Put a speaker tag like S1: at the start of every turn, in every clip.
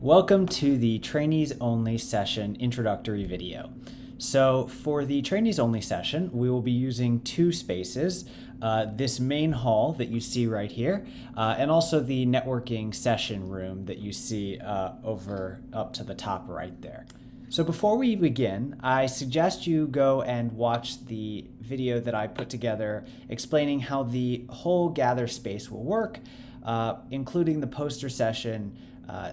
S1: Welcome to the Trainees Only session introductory video. So for the Trainees Only session, we will be using two spaces, this main hall that you see right here, and also the networking session room that you see over up to the top right there. So before we begin, I suggest you go and watch the video that I put together explaining how the whole Gather space will work, including the poster session.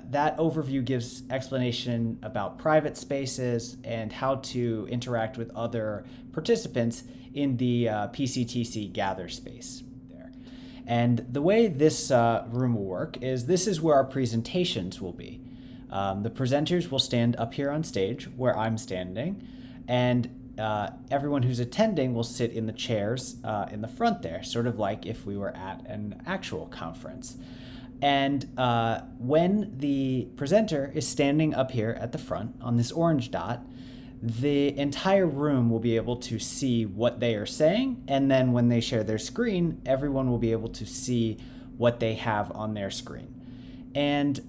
S1: That overview gives explanation about private spaces and how to interact with other participants in the PCTC Gather space there. And the way this room will work is this is where our presentations will be. The presenters will stand up here on stage where I'm standing, and everyone who's attending will sit in the chairs in the front there, sort of like if we were at an actual conference. And when the presenter is standing up here at the front on this orange dot, the entire room will be able to see what they are saying. And then when they share their screen, everyone will be able to see what they have on their screen. And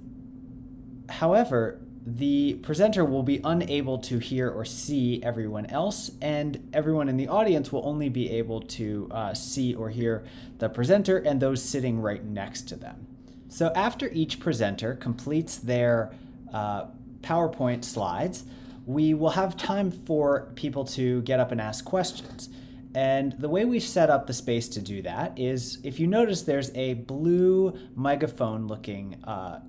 S1: however, the presenter will be unable to hear or see everyone else, and everyone in the audience will only be able to see or hear the presenter and those sitting right next to them. So after each presenter completes their PowerPoint slides, we will have time for people to get up and ask questions. And the way we've set up the space to do that is, if you notice, there's a blue megaphone looking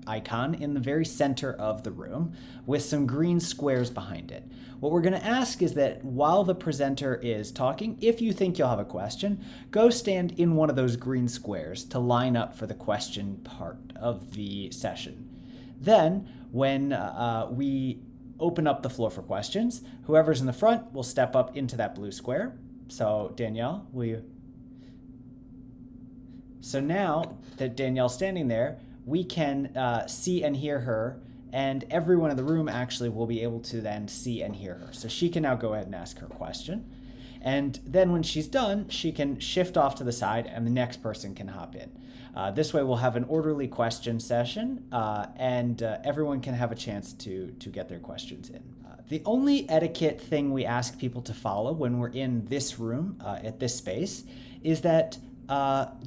S1: icon in the very center of the room with some green squares behind it. What we're going to ask is that while the presenter is talking, if you think you'll have a question, go stand in one of those green squares to line up for the question part of the session. Then, when we open up the floor for questions, whoever's in the front will step up into that blue square. So Danielle, will you? So now that Danielle's standing there, we can see and hear her, and everyone in the room actually will be able to then see and hear her. So she can now go ahead and ask her question. And then when she's done, she can shift off to the side and the next person can hop in. This way we'll have an orderly question session and everyone can have a chance to get their questions in. The only etiquette thing we ask people to follow when we're in this room at this space is that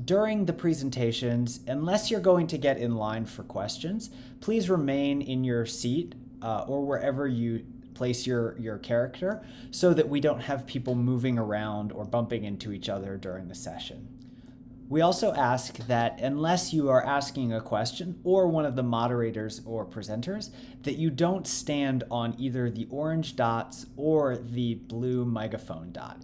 S1: during the presentations, unless you're going to get in line for questions, please remain in your seat or wherever you place your character so that we don't have people moving around or bumping into each other during the session. We also ask that unless you are asking a question or one of the moderators or presenters, that you don't stand on either the orange dots or the blue megaphone dot,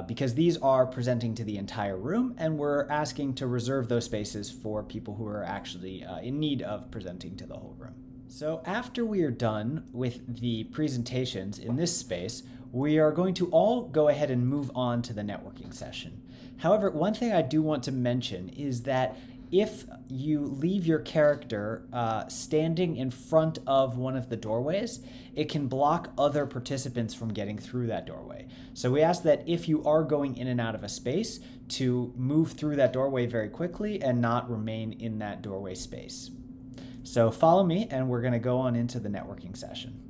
S1: because these are presenting to the entire room, and we're asking to reserve those spaces for people who are actually in need of presenting to the whole room. So after we are done with the presentations in this space, we are going to all go ahead and move on to the networking session. However, one thing I do want to mention is that if you leave your character standing in front of one of the doorways, it can block other participants from getting through that doorway. So we ask that if you are going in and out of a space, to move through that doorway very quickly and not remain in that doorway space. So follow me and we're going to go on into the networking session.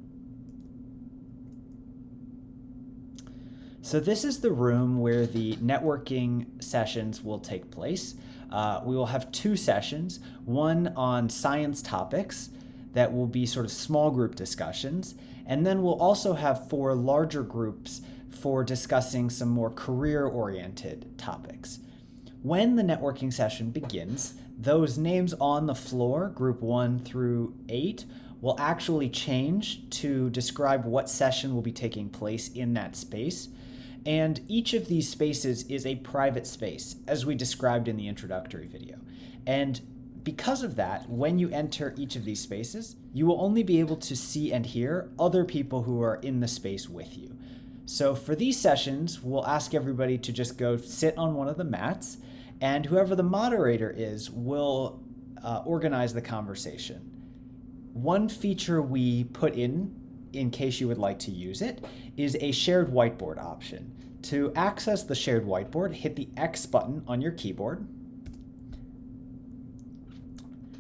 S1: So this is the room where the networking sessions will take place. We will have two sessions, one on science topics that will be sort of small group discussions, and then we'll also have 4 larger groups for discussing some more career-oriented topics. When the networking session begins, those names on the floor, group 1 through 8, will actually change to describe what session will be taking place in that space. And each of these spaces is a private space, as we described in the introductory video. And because of that, when you enter each of these spaces, you will only be able to see and hear other people who are in the space with you. So for these sessions, we'll ask everybody to just go sit on one of the mats, and whoever the moderator is will organize the conversation. One feature we put in case you would like to use it, is a shared whiteboard option. To access the shared whiteboard, hit the X button on your keyboard,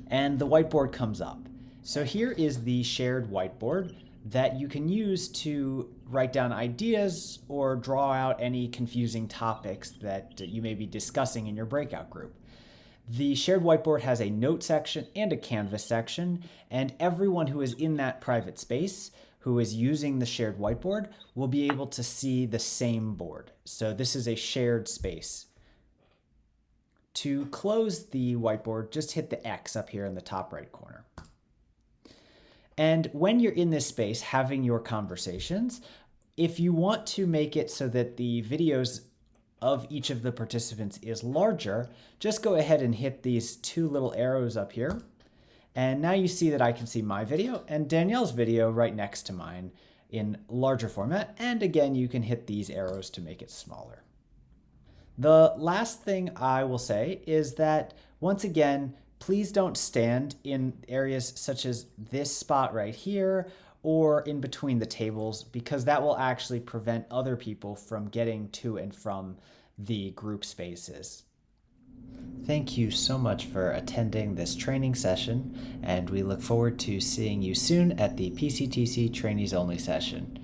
S1: and the whiteboard comes up. So here is the shared whiteboard that you can use to write down ideas or draw out any confusing topics that you may be discussing in your breakout group. The shared whiteboard has a note section and a canvas section, and everyone who is in that private space who is using the shared whiteboard will be able to see the same board. So this is a shared space. To close the whiteboard, just hit the X up here in the top right corner. And when you're in this space having your conversations, if you want to make it so that the videos of each of the participants is larger, just go ahead and hit these two little arrows up here. And now you see that I can see my video and Danielle's video right next to mine in larger format. And again, you can hit these arrows to make it smaller. The last thing I will say is that, once again, please don't stand in areas such as this spot right here or in between the tables, because that will actually prevent other people from getting to and from the group spaces. Thank you so much for attending this training session, and we look forward to seeing you soon at the PCTC Trainees Only session.